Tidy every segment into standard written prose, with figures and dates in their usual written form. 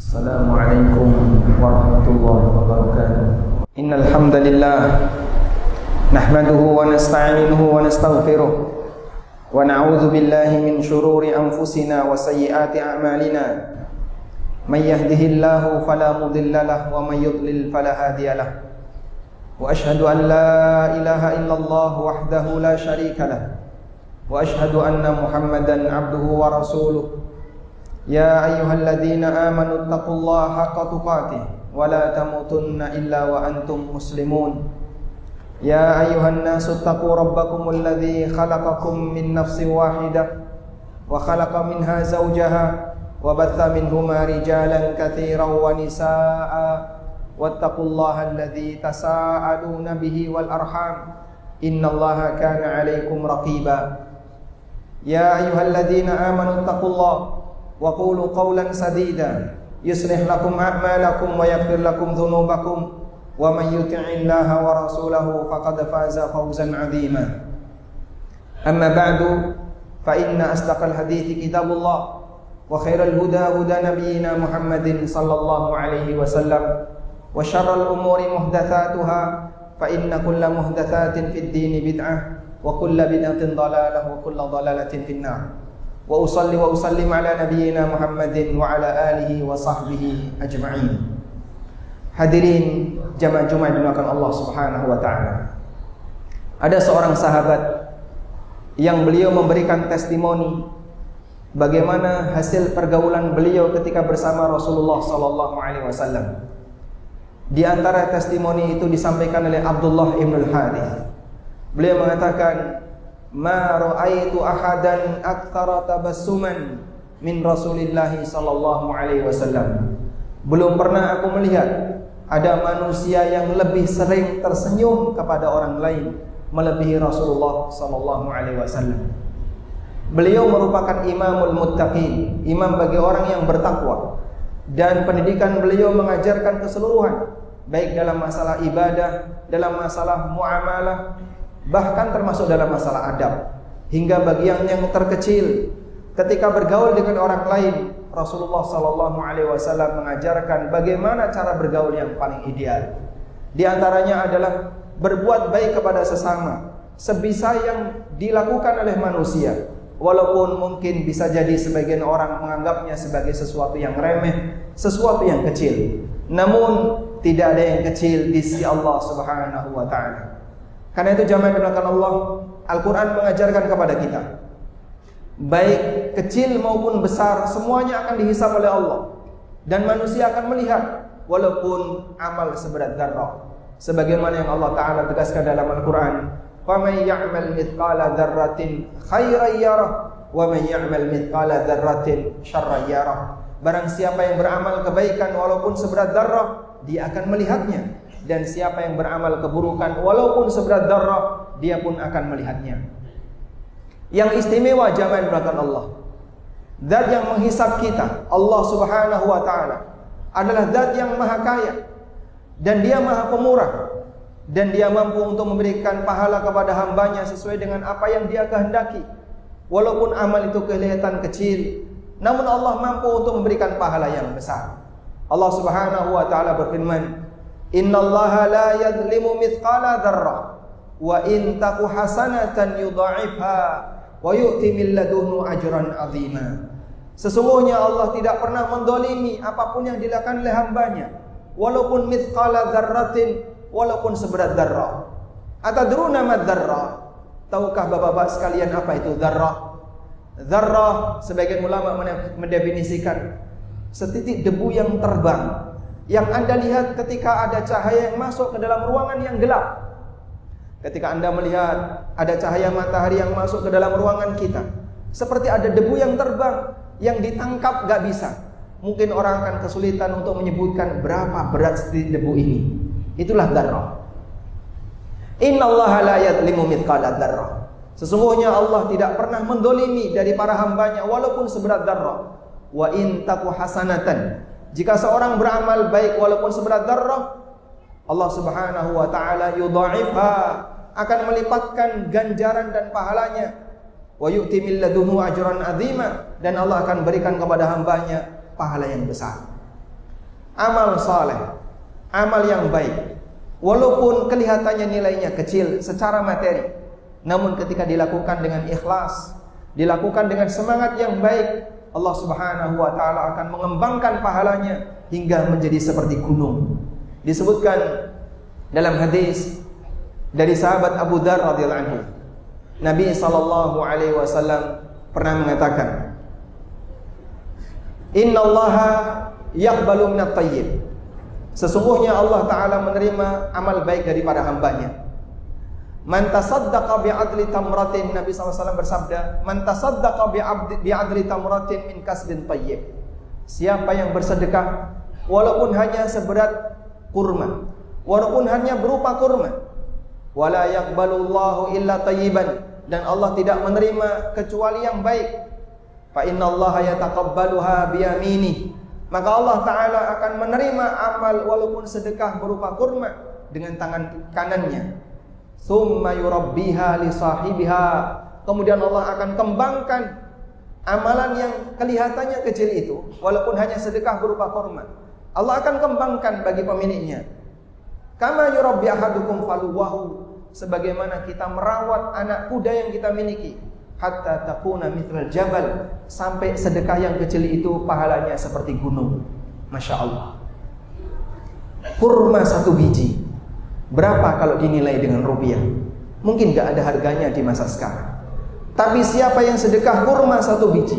Assalamualaikum warahmatullahi wabarakatuh. Innal hamdalillah nahmaduhu wa nasta'inuhu wa nastaghfiruh wa na'udzu billahi min shururi anfusina wa sayyiati a'malina. May yahdihillahu fala mudilla lahu wa may yudlil fala hadiya lahu. Wa ashhadu an la ilaha illallah wahdahu la syarika lahu. Wa ashhadu anna Muhammadan 'abduhu wa rasuluh. Ya ayyuhalladzina amanu taqullaha haqqa tuqatih wa la tamutunna illa wa antum muslimun. Ya ayyuhan nasu taqu rabbakumul ladzi khalaqakum min nafsin wahidah wa khalaqa minha zawjaha wa batha minhuma rijalan katsiran wa nisaa'a wattaqullaha alladzi tasaaluna bihi wal arham innallaha kana 'alaikum raqiba. Ya ayyuhalladzina amanu taqullaha wa qulu qawlan sadida yuslih lakum a'malakum wa yaghfir lakum dhunubakum wa man yuti'illaha wa rasulahu faqad faza fawzan 'azima. Amma ba'du fa inna asdaqal hadithi kitabullah wa khairal huda huda nabiyyina Muhammadin sallallahu alaihi wasallam wa syarral umuri muhdatsatuha fa inna kulla muhdatsatin fid dini bid'ah wa kulla bid'atin dhalalah wa kulla dhalalatin fin nar. Wa usalli wa usallim ala nabiyyina Muhammadin wa ala alihi wa sahbihi ajma'in. Hadirin jamaah Jumat dimuliakan Allah Subhanahu wa taala. Ada seorang sahabat yang beliau memberikan testimoni bagaimana hasil pergaulan beliau ketika bersama Rasulullah sallallahu alaihi wasallam. Di antara testimoni itu disampaikan oleh Abdullah ibn al-Harith. Beliau mengatakan, ma ra'aitu ahadan aktsara tabassuman min Rasulillah sallallahu alaihi wasallam. Belum pernah aku melihat ada manusia yang lebih sering tersenyum kepada orang lain melebihi Rasulullah sallallahu alaihi wasallam. Beliau merupakan imamul muttaqin, imam bagi orang yang bertakwa, dan pendidikan beliau mengajarkan keseluruhan, baik dalam masalah ibadah, dalam masalah muamalah, bahkan termasuk dalam masalah adab, hingga bagian yang terkecil ketika bergaul dengan orang lain. Rasulullah sallallahu alaihi wasallam mengajarkan bagaimana cara bergaul yang paling ideal. Di antaranya adalah berbuat baik kepada sesama sebisa yang dilakukan oleh manusia, walaupun mungkin bisa jadi sebagian orang menganggapnya sebagai sesuatu yang remeh, sesuatu yang kecil. Namun tidak ada yang kecil di sisi Allah Subhanahu wa taala. Karena itu jamaah dimuliakan Allah, Al-Quran mengajarkan kepada kita, baik kecil maupun besar, semuanya akan dihisab oleh Allah. Dan manusia akan melihat, walaupun amal seberat dzarrah. Sebagaimana yang Allah Ta'ala tegaskan dalam Al-Quran, فَمَنْ يَعْمَلْ مِثْقَالَ ذَرَّةٍ خَيْرًا يَرَهُ وَمَنْ يَعْمَلْ مِثْقَالَ ذَرَّةٍ شَرًّا يَرَهُ. Barang siapa yang beramal kebaikan walaupun seberat dzarrah, dia akan melihatnya. Dan siapa yang beramal keburukan walaupun seberat dzarrah, dia pun akan melihatnya. Yang istimewa jamaah dimuliakan Allah, zat yang menghisab kita, Allah Subhanahu wa taala, adalah zat yang maha kaya, dan dia maha pemurah, dan dia mampu untuk memberikan pahala kepada hambanya sesuai dengan apa yang dia kehendaki. Walaupun amal itu kelihatan kecil, namun Allah mampu untuk memberikan pahala yang besar. Allah Subhanahu wa taala berfirman, innallaha la yadhlimu mithqala dzarrah wa in taku hasanatan yudha'ifha wa yu'ti min ladunhu ajran 'azima. Sesungguhnya Allah tidak pernah mendolimi apapun yang dilakukan oleh hambanya, walaupun mithqala dzarratin, walaupun seberat dzarrah. Atadruna mad dzarrah? Tahukah bapak-bapak sekalian apa itu dzarrah? Dzarrah sebagian ulama mendefinisikan setitik debu yang terbang, yang Anda lihat ketika ada cahaya yang masuk ke dalam ruangan yang gelap. Ketika Anda melihat ada cahaya matahari yang masuk ke dalam ruangan kita, seperti ada debu yang terbang, yang ditangkap gak bisa. Mungkin orang akan kesulitan untuk menyebutkan berapa berat setitik debu ini. Itulah dzarrah. Innallaha la yadhlimu mithqala dzarrah. Sesungguhnya Allah tidak pernah mendolimi dari para hambanya walaupun seberat dzarrah. Wa in taku hasanatan, jika seorang beramal baik walaupun seberat dzarrah, Allah Subhanahu wa taala yudha'ifha, akan melipatkan ganjaran dan pahalanya. Wa yu'ti min ladunhu ajran 'azima, dan Allah akan berikan kepada hambanya pahala yang besar. amal saleh, amal yang baik, walaupun kelihatannya nilainya kecil secara materi, namun ketika dilakukan dengan ikhlas, dilakukan dengan semangat yang baik, Allah Subhanahu wa taala akan mengembangkan pahalanya hingga menjadi seperti gunung. Disebutkan dalam hadis dari sahabat Abu Dzar radhiyallahu anhu, Nabi sallallahu alaihi wasallam pernah mengatakan, "Innallaha yaqbalu minat thayyib." Sesungguhnya Allah taala menerima amal baik daripada hambanya. Man tasaddaqa bi'adli tamratin, Nabi SAW bersabda, man tasaddaqa bi'adli tamratin min kasbin thayyib. Siapa yang bersedekah walaupun hanya seberat kurma, walaupun hanya berupa kurma, wala yaqbalullahu illa thayyiban, dan Allah tidak menerima kecuali yang baik, fa innallaha yataqabbaluha biyaminih, maka Allah taala akan menerima amal walaupun sedekah berupa kurma dengan tangan kanannya. Tsumma yurabbiha li sahibiha, kemudian Allah akan kembangkan amalan yang kelihatannya kecil itu walaupun hanya sedekah berupa kurma, Allah akan kembangkan bagi pemiliknya. Kama yurabbi ahadukum faluwahu, sebagaimana kita merawat anak kuda yang kita miliki, hatta takuna mitral jabal, sampai sedekah yang kecil itu pahalanya seperti gunung. Masya Allah. Kurma satu biji, berapa kalau dinilai dengan rupiah? Mungkin gak ada harganya di masa sekarang. Tapi siapa yang sedekah kurma satu biji,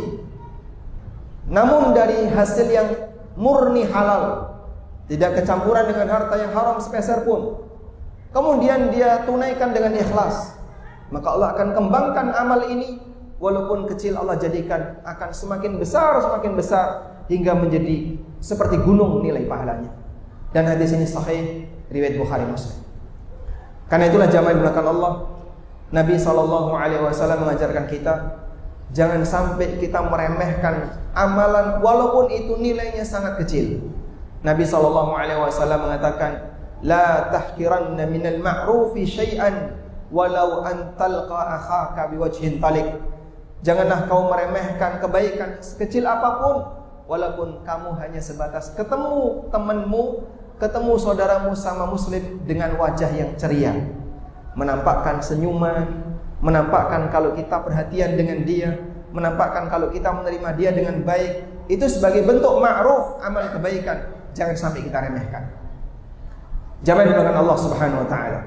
namun dari hasil yang murni halal, tidak kecampuran dengan harta yang haram sepeser pun, kemudian dia tunaikan dengan ikhlas, maka Allah akan kembangkan amal ini, walaupun kecil Allah jadikan akan semakin besar hingga menjadi seperti gunung nilai pahalanya. Dan hadis ini sahih, riwayat Bukhari Muslim. Karena itulah jamaah yang dimuliakan Allah, Nabi SAW mengajarkan kita, jangan sampai kita meremehkan amalan walaupun itu nilainya sangat kecil. Nabi SAW mengatakan, la tahkiranna minal ma'rufi syai'an walau an talqa akhaka biwajhin talik. Janganlah kau meremehkan kebaikan sekecil apapun, walaupun kamu hanya sebatas ketemu temanmu, ketemu saudaramu sama muslim dengan wajah yang ceria, menampakkan senyuman, menampakkan kalau kita perhatian dengan dia, menampakkan kalau kita menerima dia dengan baik, itu sebagai bentuk ma'ruf, amal kebaikan. Jangan sampai kita remehkan. Jangan dilakukan Allah Subhanahu wa taala.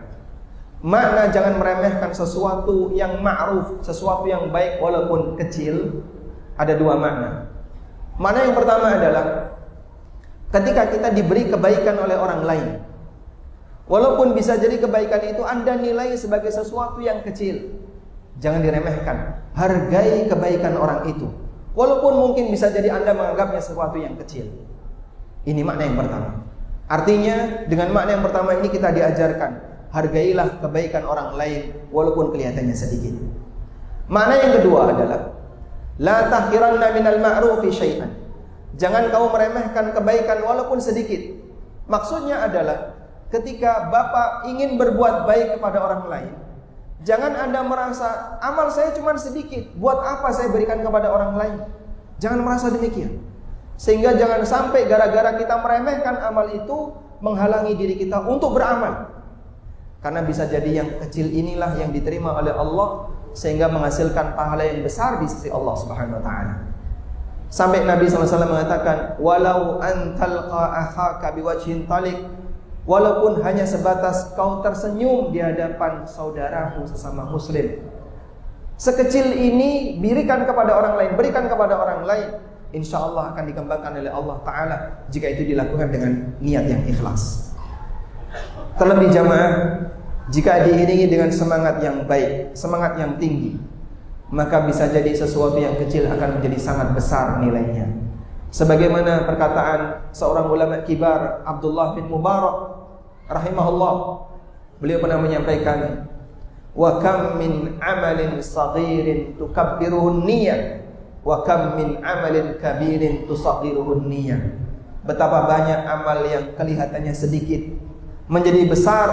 Makna jangan meremehkan sesuatu yang ma'ruf, sesuatu yang baik walaupun kecil, ada dua makna. Makna yang pertama adalah ketika kita diberi kebaikan oleh orang lain, walaupun bisa jadi kebaikan itu Anda nilai sebagai sesuatu yang kecil, jangan diremehkan. Hargai kebaikan orang itu, walaupun mungkin bisa jadi Anda menganggapnya sesuatu yang kecil. Ini makna yang pertama. Artinya dengan makna yang pertama ini kita diajarkan, hargailah kebaikan orang lain walaupun kelihatannya sedikit. Makna yang kedua adalah, la tahqiranna minal ma'rufi syai'an. Jangan kau meremehkan kebaikan walaupun sedikit. Maksudnya adalah ketika Bapak ingin berbuat baik kepada orang lain, jangan Anda merasa amal saya cuma sedikit, buat apa saya berikan kepada orang lain. Jangan merasa demikian. Sehingga jangan sampai gara-gara kita meremehkan amal itu menghalangi diri kita untuk beramal. Karena bisa jadi yang kecil inilah yang diterima oleh Allah sehingga menghasilkan pahala yang besar di sisi Allah Subhanahu wa taala. Sampai Nabi SAW mengatakan, walau antalqa akhaka biwajhin talik, walaupun hanya sebatas kau tersenyum di hadapan saudaramu sesama muslim, sekecil ini berikan kepada orang lain, berikan kepada orang lain, insya Allah akan dikembangkan oleh Allah Ta'ala jika itu dilakukan dengan niat yang ikhlas. Terlebih jamaah, jika diiringi dengan semangat yang baik, semangat yang tinggi, maka bisa jadi sesuatu yang kecil akan menjadi sangat besar nilainya. Sebagaimana perkataan seorang ulama kibar, Abdullah bin Mubarak rahimahullah, beliau pernah menyampaikan, wa kam min amalin saghirin tukabbiruhun niyah, wa kam min amalin kabirin tusaghiruhun niyah. Betapa banyak amal yang kelihatannya sedikit menjadi besar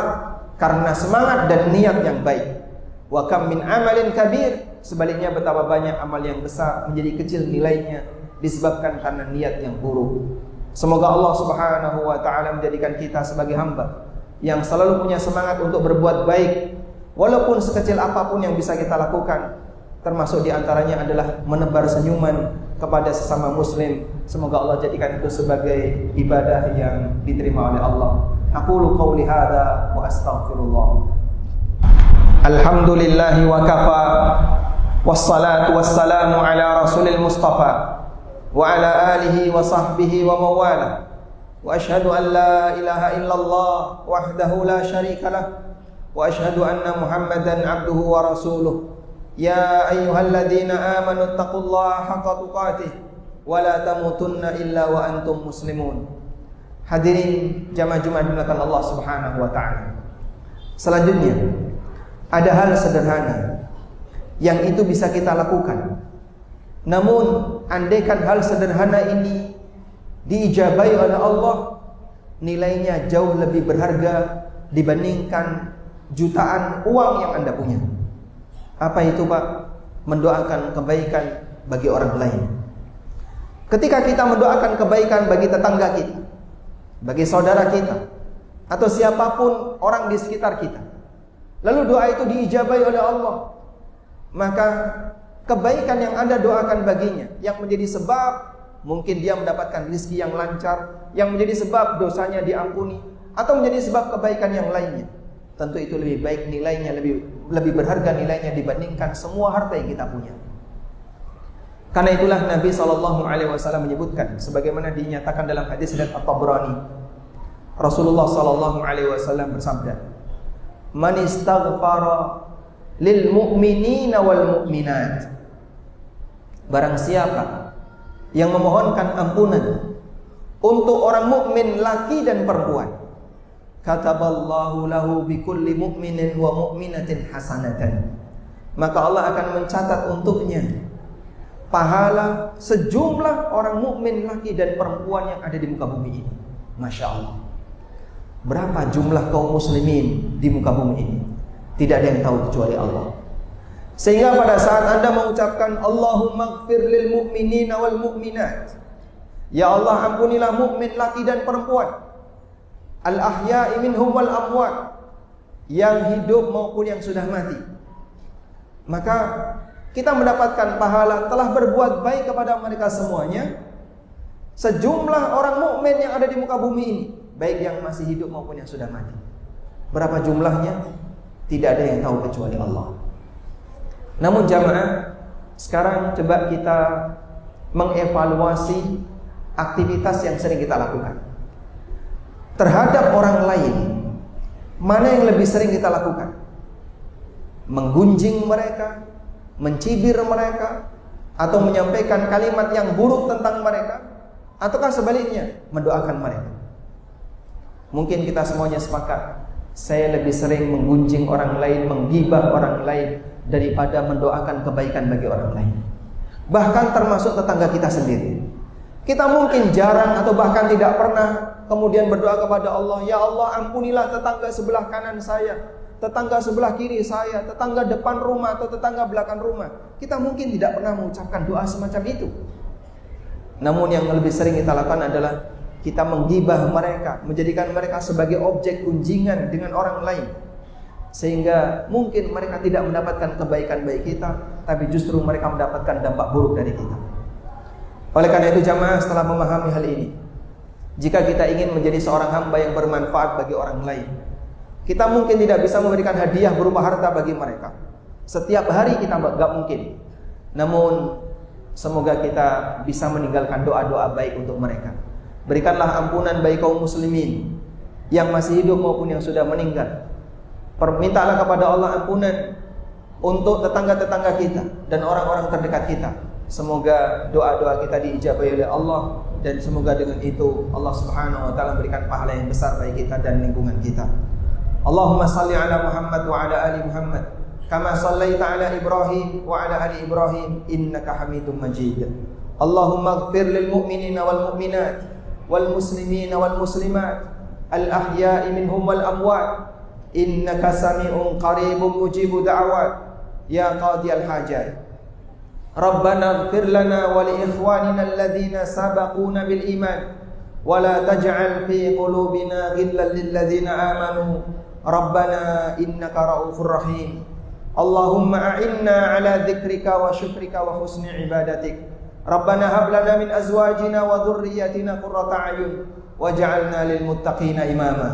karena semangat dan niat yang baik. Wa kam min amalin kabir, sebaliknya betapa banyak amal yang besar menjadi kecil nilainya disebabkan karena niat yang buruk. Semoga Allah Subhanahu wa taala menjadikan kita sebagai hamba yang selalu punya semangat untuk berbuat baik, walaupun sekecil apapun yang bisa kita lakukan. Termasuk diantaranya adalah menebar senyuman kepada sesama muslim. Semoga Allah jadikan itu sebagai ibadah yang diterima oleh Allah. Aqulu qawli hadza wa astaghfirullah. Alhamdulillahi wa kafa, wassalatu wassalamu ala rasulil mustafa wa ala alihi wa sahbihi wa mawala. Wa ashhadu an la ilaha illallah wahdahu la syarika lah, wa ashhadu anna Muhammadan abduhu wa rasuluh. Ya ayyuhalladzina amanu taqullaha haqqa tuqatih wa la tamutunna illa wa antum muslimun. Hadirin jamaah Jumat dimuliakan Allah Subhanahu wa taala. Selanjutnya, ada hal sederhana yang itu bisa kita lakukan. Namun andaikan hal sederhana ini diijabahi oleh Allah, nilainya jauh lebih berharga dibandingkan jutaan uang yang Anda punya. Apa itu, Pak? Mendoakan kebaikan bagi orang lain. Ketika kita mendoakan kebaikan bagi tetangga kita, bagi saudara kita, atau siapapun orang di sekitar kita, lalu doa itu diijabahi oleh Allah, maka kebaikan yang Anda doakan baginya, yang menjadi sebab mungkin dia mendapatkan rezeki yang lancar, yang menjadi sebab dosanya diampuni, atau menjadi sebab kebaikan yang lainnya, tentu itu lebih baik nilainya, lebih berharga nilainya dibandingkan semua harta yang kita punya. Karena itulah Nabi SAW menyebutkan, sebagaimana dinyatakan dalam hadis riwayat At-Tabrani, Rasulullah SAW bersabda, "Man istaghfara lil mu'minina wal mu'minat." Barang siapa yang memohonkan ampunan untuk orang mukmin laki dan perempuan, kataballahu lahu bikulli mu'minin wa mu'minatin hasanatan, maka Allah akan mencatat untuknya pahala sejumlah orang mukmin laki dan perempuan yang ada di muka bumi ini. Masya Allah. Berapa jumlah kaum muslimin di muka bumi ini? Tidak ada yang tahu kecuali Allah. Sehingga pada saat Anda mengucapkan Allahumma ighfir lil mu'minina wal mu'minat, ya Allah ampunilah mukmin laki dan perempuan, al-ahya'i minhum wal amwat, yang hidup maupun yang sudah mati, maka kita mendapatkan pahala telah berbuat baik kepada mereka semuanya, sejumlah orang mukmin yang ada di muka bumi ini, baik yang masih hidup maupun yang sudah mati. Berapa jumlahnya? Tidak ada yang tahu kecuali Allah. Namun jamaah, sekarang coba kita mengevaluasi aktivitas yang sering kita lakukan terhadap orang lain. Mana yang lebih sering kita lakukan? Menggunjing mereka, mencibir mereka, atau menyampaikan kalimat yang buruk tentang mereka, ataukah sebaliknya mendoakan mereka? Mungkin kita semuanya sepakat, saya lebih sering menggunjing orang lain, menggibah orang lain, daripada mendoakan kebaikan bagi orang lain. Bahkan termasuk tetangga kita sendiri. Kita mungkin jarang atau bahkan tidak pernah kemudian berdoa kepada Allah, ya Allah ampunilah tetangga sebelah kanan saya, tetangga sebelah kiri saya, tetangga depan rumah atau tetangga belakang rumah. Kita mungkin tidak pernah mengucapkan doa semacam itu. Namun yang lebih sering kita lakukan adalah kita menggibah mereka, menjadikan mereka sebagai objek kunjingan dengan orang lain, sehingga mungkin mereka tidak mendapatkan kebaikan baik kita, tapi justru mereka mendapatkan dampak buruk dari kita. Oleh karena itu jamaah, setelah memahami hal ini, jika kita ingin menjadi seorang hamba yang bermanfaat bagi orang lain, kita mungkin tidak bisa memberikan hadiah berupa harta bagi mereka. Setiap hari kita gak mungkin. Namun semoga kita bisa meninggalkan doa-doa baik untuk mereka. Berikanlah ampunan bagi kaum muslimin yang masih hidup maupun yang sudah meninggal. Mintalah kepada Allah ampunan untuk tetangga-tetangga kita dan orang-orang terdekat kita. Semoga doa-doa kita diijabahi oleh Allah, dan semoga dengan itu Allah Subhanahu wa taala memberikan pahala yang besar bagi kita dan lingkungan kita. Allahumma salli ala Muhammad wa ala ali Muhammad kama sallaita ala Ibrahim wa ala ali Ibrahim innaka Hamidum Majid. Allahumma ighfir lil mu'minina wal mu'minat wal muslimina wal muslimat al ahya'i minhum wal amwat innaka sami'un qaribun mujibu da'awat ya qadiyal hajat. Rabbana ighfir lana wa li ikhwanina alladhina sabaquna bil iman ولا تجعل في قلوبنا غلا للذين آمنوا ربنا إنك رؤوف رحيم اللهم أعنا على ذكرك وشكرك وحسن عبادتك ربنا هب لنا من أزواجنا وذرياتنا قرة أعين واجعلنا للمتقين إماما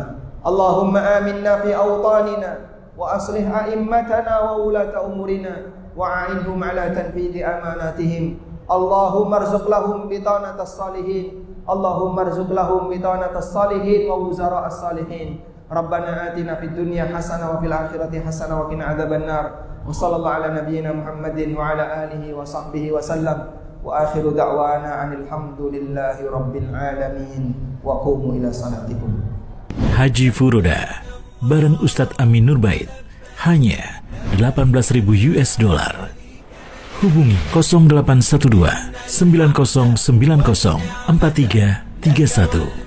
اللهم آمنا في أوطاننا وأصلح أئمتنا وولاة أمورنا وأعنهم على تنفيذ أماناتهم اللهم ارزق لهم بطانة الصالحين اللهم ارزق لهم بطانة الصالحين ووزراء الصالحين ربنا آتنا في الدنيا حسنة وفي الآخرة حسنة وقنا عذاب النار وصلى الله على نبينا محمد وعلى آله وصحبه وسلم وآخر دعوانا أن الحمد لله رب العالمين وقوموا إلى صلاتكم. Haji Furoda bareng Ustadz Amin Nurbait hanya $18.000 Hubungi 0812 9090 4331